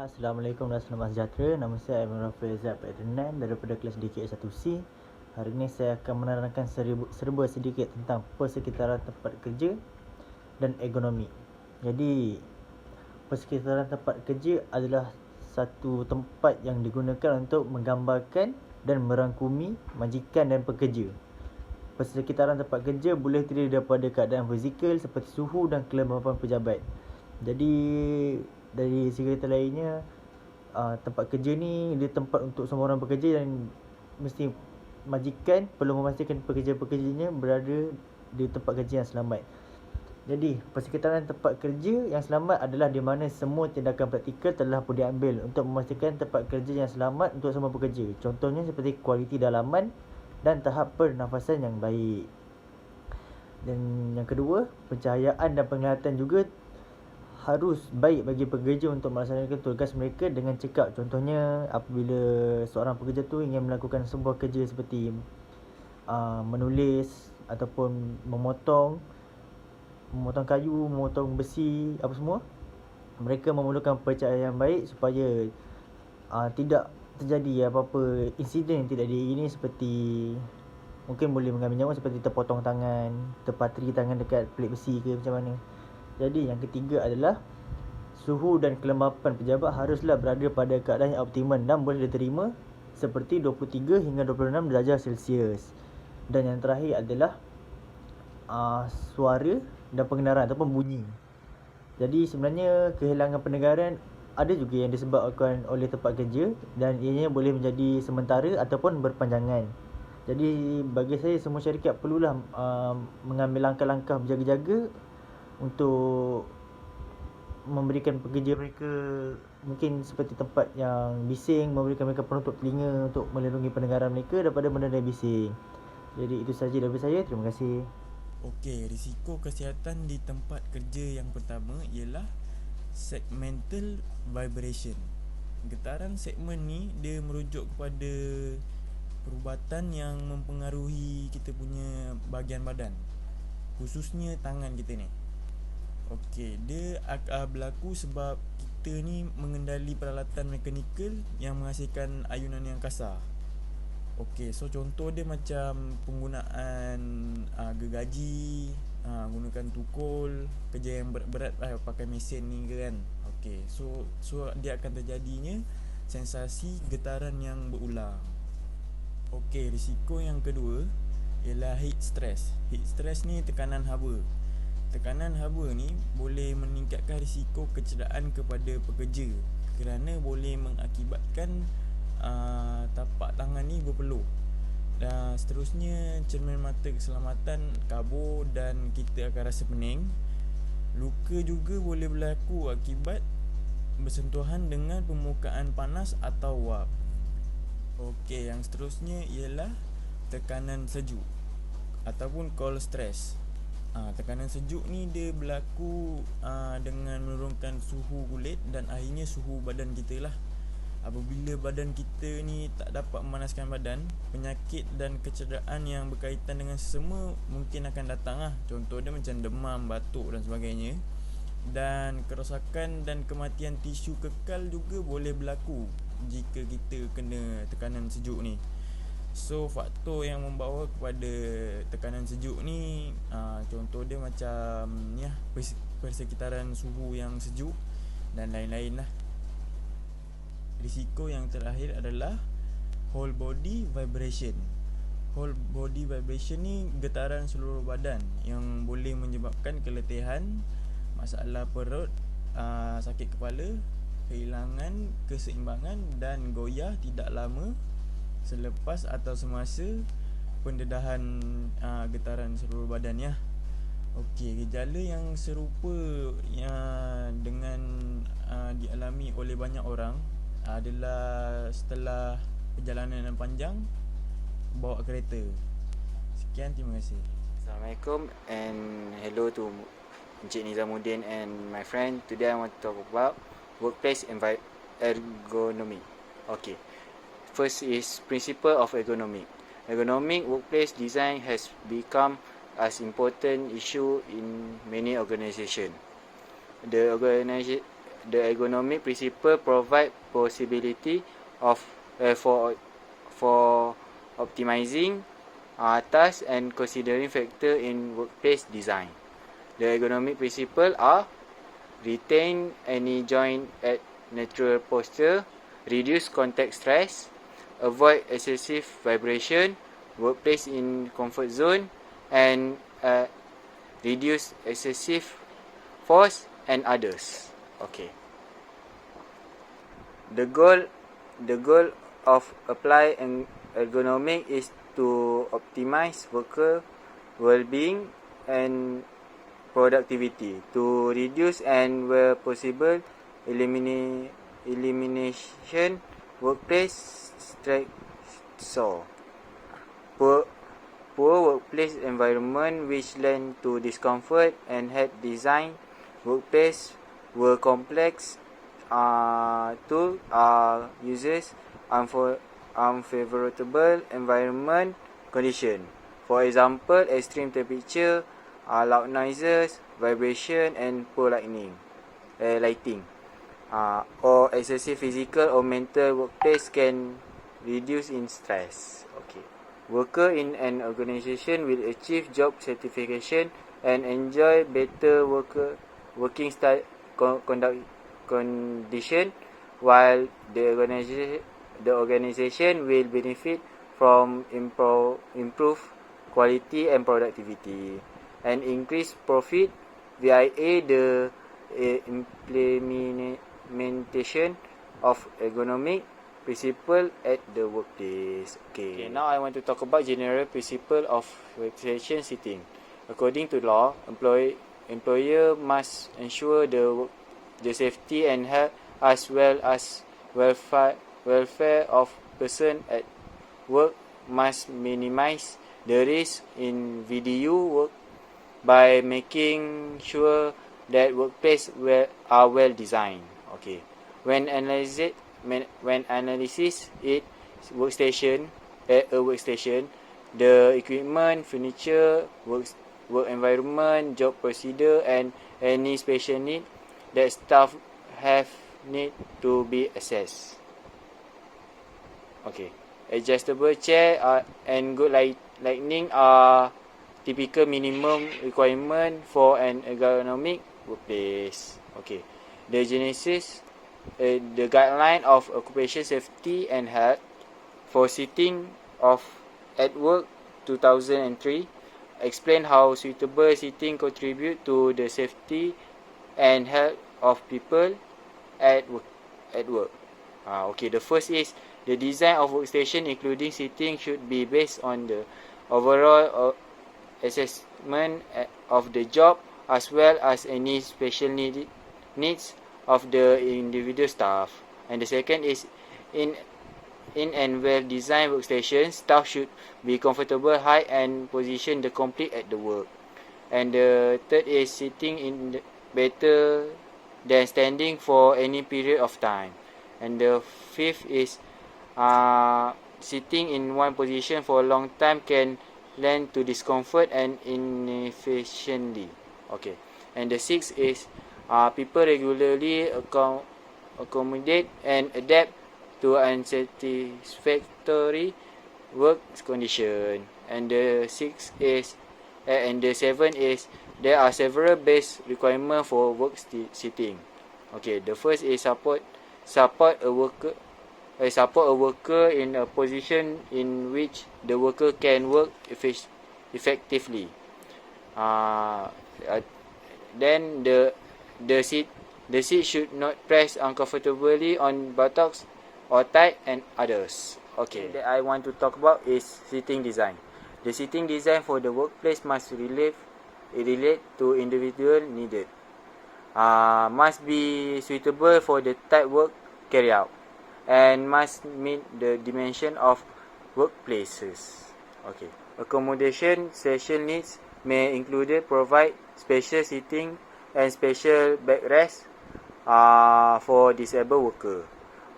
Assalamualaikum dan selamat sejahtera. Nama saya Abang Rafael Zat Adnan daripada kelas DKS1C. Hari ini saya akan menerangkan serba sedikit tentang persekitaran tempat kerja dan ergonomi. Jadi, persekitaran tempat kerja adalah satu tempat yang digunakan untuk menggambarkan dan merangkumi majikan dan pekerja. Persekitaran tempat kerja boleh terdiri daripada keadaan fizikal seperti suhu dan kelembapan pejabat. Jadi dari segi kata lainnya, tempat kerja ni dia tempat untuk semua orang bekerja dan mesti majikan perlu memastikan pekerja-pekerjanya berada di tempat kerja yang selamat. Jadi, persekitaran tempat kerja yang selamat adalah di mana semua tindakan praktikal telah pun diambil untuk memastikan tempat kerja yang selamat untuk semua pekerja. Contohnya seperti kualiti dalaman dan tahap pernafasan yang baik. Dan yang kedua, pencahayaan dan penglihatan juga harus baik bagi pekerja untuk melaksanakan tugas mereka dengan cekap. Contohnya apabila seorang pekerja tu ingin melakukan sebuah kerja seperti menulis ataupun memotong kayu, memotong besi, apa semua, mereka memerlukan pencahayaan yang baik supaya tidak terjadi apa-apa insiden yang tidak diingini, seperti mungkin boleh mengambil nyawa seperti terpotong tangan, terpatri tangan dekat pelik besi ke macam mana. Jadi yang ketiga adalah suhu dan kelembapan pejabat haruslah berada pada keadaan yang optimum dan boleh diterima seperti 23 hingga 26 darjah Celsius. Dan yang terakhir adalah suara dan pengenaran ataupun bunyi. Jadi sebenarnya kehilangan pendengaran ada juga yang disebabkan oleh tempat kerja dan ianya boleh menjadi sementara ataupun berpanjangan. Jadi bagi saya, semua syarikat perlulah mengambil langkah-langkah berjaga-jaga untuk memberikan pekerja mereka mungkin seperti tempat yang bising, memberikan mereka penutup telinga untuk melindungi pendengaran mereka daripada benda yang bising. Jadi itu sahaja daripada saya. Terima kasih. Okey, risiko kesihatan di tempat kerja yang pertama ialah segmental vibration. Getaran segmen ni dia merujuk kepada perubatan yang mempengaruhi kita punya bahagian badan, khususnya tangan kita ni. Okey, dia akan berlaku sebab kita ni mengendali peralatan mekanikal yang menghasilkan ayunan yang kasar. Okey, so contoh dia macam penggunaan gergaji, gunakan tukul, kerja yang berat-berat pakai mesin ni kan. Okey, so dia akan terjadinya sensasi getaran yang berulang. Okey, risiko yang kedua ialah heat stress. Heat stress ni tekanan haba. Tekanan haba ni boleh meningkatkan risiko kecederaan kepada pekerja kerana boleh mengakibatkan tapak tangan ni berpeluh. Dan seterusnya, cermin mata keselamatan kabur dan kita akan rasa pening. Luka juga boleh berlaku akibat bersentuhan dengan permukaan panas atau wap. Okey, yang seterusnya ialah tekanan sejuk ataupun cold stress. Tekanan sejuk ni dia berlaku dengan menurunkan suhu kulit dan akhirnya suhu badan kita lah. Apabila badan kita ni tak dapat memanaskan badan, penyakit dan kecederaan yang berkaitan dengan sesama mungkin akan datang lah. Contoh dia macam demam, batuk dan sebagainya. Dan kerosakan dan kematian tisu kekal juga boleh berlaku jika kita kena tekanan sejuk ni. So faktor yang membawa kepada tekanan sejuk ni, contoh dia macam ni lah, persekitaran suhu yang sejuk dan lain-lain lah. Risiko yang terakhir adalah whole body vibration. Whole body vibration ni getaran seluruh badan yang boleh menyebabkan keletihan, masalah perut, sakit kepala, kehilangan keseimbangan dan goyah tidak lama selepas atau semasa pendedahan getaran seluruh badan ya. Okey, gejala yang serupa yang dengan dialami oleh banyak orang adalah setelah perjalanan yang panjang bawa kereta. Sekian, terima kasih. Assalamualaikum and hello to Encik Nizamuddin and my friend. Today I want to talk about workplace ergonomy. Okay, first is principle of ergonomic. Ergonomic workplace design has become as important issue in many organizations. The the ergonomic principle provide possibility of for optimizing task and considering factor in workplace design. The ergonomic principle are: retain any joint at natural posture, reduce contact stress, avoid excessive vibration, workplace in comfort zone, and reduce excessive force and others. Okay. The goal of apply ergonomic is to optimize worker well-being and productivity, to reduce and where possible elimination workplace stressor. Poor workplace environment which lend to discomfort and had design workplace were complex to users unfavorable environment condition. For example, extreme temperature, loud noises, vibration, and poor lighting, or excessive physical or mental workplace can reduce in stress. Okay. Worker in an organization will achieve job satisfaction and enjoy better working condition, while the organization will benefit from improved quality and productivity and increased profit via the implementation of ergonomic principle at the workplace. Okay, now I want to talk about general principle of workstation seating. According to law, employer must ensure the safety and health as well as welfare of person at work, must minimize the risk in VDU work by making sure that workplace are well designed. Okay. When analysis it workstation at a workstation, the equipment, furniture, work environment, job procedure, and any special need that staff have need to be assessed. Okay. Adjustable chair and good lighting are typical minimum requirement for an ergonomic workplace. Okay. The guideline of occupation safety and health for sitting at work 2003 explain how suitable seating contribute to the safety and health of people at work. Okay, the first is the design of workstation including seating should be based on the overall assessment of the job as well as any special needs of the individual staff. And the second is in and well-designed workstation, staff should be comfortable, height and position the complete at the work. And the third is sitting in better than standing for any period of time. And the fifth is sitting in one position for a long time can lend to discomfort and inefficiency. Okay. And the sixth is people regularly accommodate and adapt to unsatisfactory work condition. And the seventh is there are several base requirements for work sitting. Okay, the first is support a worker in a position in which the worker can work effectively. Then the seat should not press uncomfortably on buttocks or thigh and others. Okay, that I want to talk about is seating design. The seating design for the workplace must relate to individual needed. Must be suitable for the type work carried out and must meet the dimension of workplaces. Okay. Accommodation session needs may include provide special seating and special backrest for disabled worker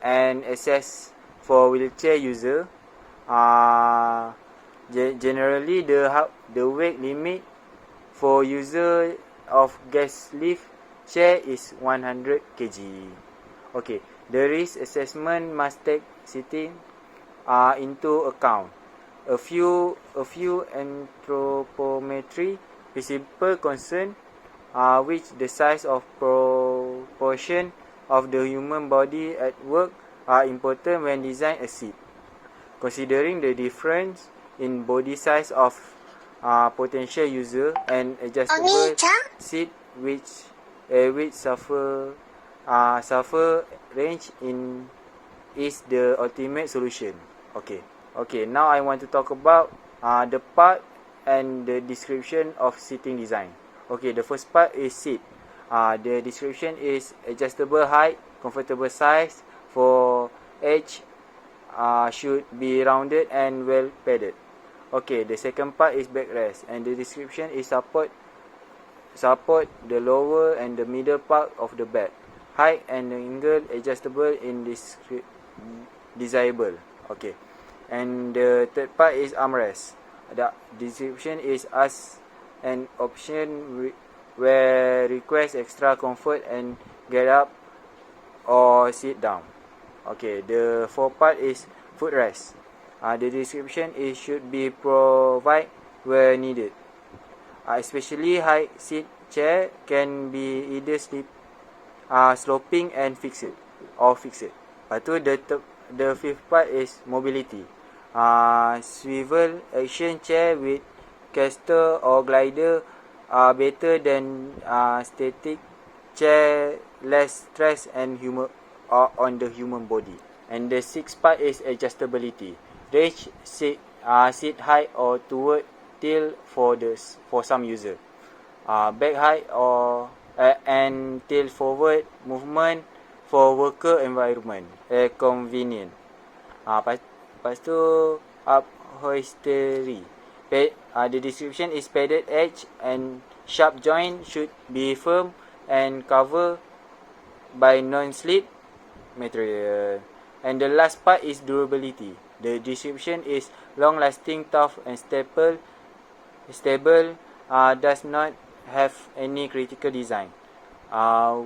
and access for wheelchair user. Generally, the weight limit for user of gas lift chair is 100 kg. Okay, the risk assessment must take sitting into account. A few anthropometry principle concern which the size of proportion of the human body at work are important when design a seat. Considering the difference in body size of potential user and adjustable seat which suffer range in is the ultimate solution. Okay, now I want to talk about the part and the description of seating design. Okay, the first part is seat. The description is adjustable height, comfortable size for edge should be rounded and well padded. Okay, the second part is backrest, and the description is support the lower and the middle part of the bed. Height and angle adjustable in desirable. Okay, and the third part is armrest. The description is as an option where request extra comfort and get up or sit down. Okay, the fourth part is footrest. The description is should be provided where needed. Especially high seat chair can be either sloping and fixed. Lepas tu the fifth part is mobility. Swivel action chair with caster or glider are better than static chair, less stress and on the human body. And the sixth part is adjustability. Range seat height or toward tilt for some user. Back height or and tilt forward movement for worker environment convenient. Lepas tu upholstery. The description is padded edge and sharp joint should be firm and covered by non-slip material. And the last part is durability. The description is long-lasting, tough and stable. Does not have any critical design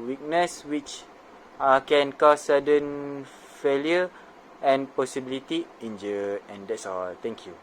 weakness which can cause sudden failure and possibility injury. And that's all. Thank you.